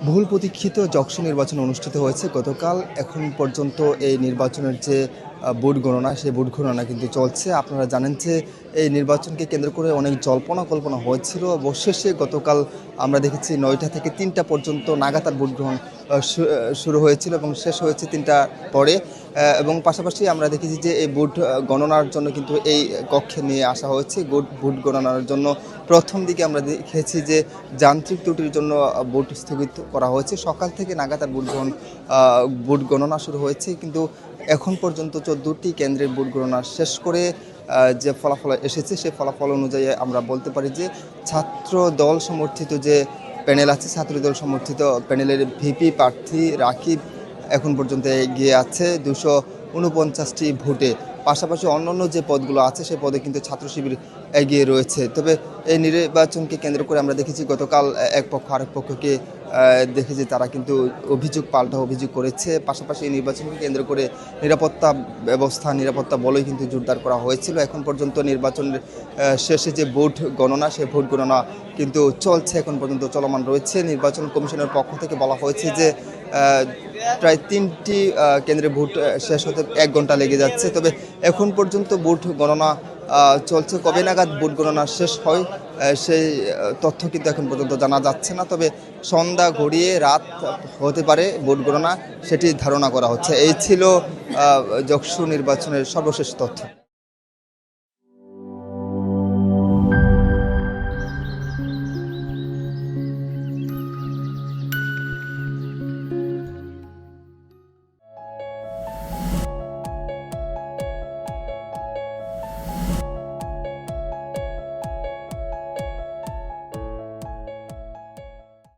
বহুল প্রতীক্ষিত যকসু নির্বাচন অনুষ্ঠিত হয়েছে গতকাল। এখন পর্যন্ত এই নির্বাচনের যে ভোট গণনা, সেই ভোট গণনা কিন্তু চলছে। আপনারা জানেন যে এই নির্বাচনকে কেন্দ্র করে অনেক জল্পনা কল্পনা হয়েছিল। অবশেষে গতকাল আমরা দেখেছি ৯টা থেকে ৩টা পর্যন্ত লাগাতার ভোট গ্রহণ শুরু হয়েছিল এবং শেষ হয়েছে ৩টা পরে। এবং পাশাপাশি আমরা দেখেছি যে এই ভোট গণনার জন্য কিন্তু এই কক্ষে নিয়ে আসা হয়েছে। ভোট গণনার জন্য প্রথম দিকে আমরা দেখেছি যে যান্ত্রিক ত্রুটির জন্য ভোট স্থগিত করা হয়েছে। সকাল থেকে নাগাতার ভোট গণনা শুরু হয়েছে, কিন্তু এখন পর্যন্ত 14টি কেন্দ্রের ভোট গণনা শেষ করে যে ফলাফল এসেছে, সেই ফলাফল অনুযায়ী আমরা বলতে পারি যে ছাত্র দল সমর্থিত যে প্যানেল আছে, ছাত্রদল সমর্থিত প্যানেলের ভিপি প্রার্থী রাকিব এখন পর্যন্ত এগিয়ে আছে 249টি ভোটে। পাশাপাশি অন্যান্য যে পদগুলো আছে সেই পদে কিন্তু ছাত্র শিবির এগিয়ে রয়েছে। তবে এই নির্বাচনকে কেন্দ্র করে আমরা দেখেছি গতকাল এক পক্ষ আরেক পক্ষকে দেখেছি তারা কিন্তু পাল্টা অভিযোগ করেছে। পাশাপাশি এই নির্বাচনকে কেন্দ্র করে নিরাপত্তা বলই কিন্তু জোরদার করা হয়েছিল। এখন পর্যন্ত নির্বাচনের শেষে যে ভোট গণনা, সেই ভোট গণনা কিন্তু চলছে, এখন পর্যন্ত চলমান রয়েছে। নির্বাচন কমিশনের পক্ষ থেকে বলা হয়েছে যে প্রায় 3টি কেন্দ্রে ভোট শেষ হতে 1 ঘন্টা লেগে যাচ্ছে। তবে এখন পর্যন্ত ভোট গণনা চলছে। কবে নাগাদ ভোট গণনা শেষ হয় সেই তথ্য কিন্তু এখন পর্যন্ত জানা যাচ্ছে না। তবে সন্ধ্যা গড়িয়ে রাত হতে পারে ভোট গণনা, সেটি ধারণা করা হচ্ছে। এই ছিল যকসু নির্বাচনের সর্বশেষ তথ্য।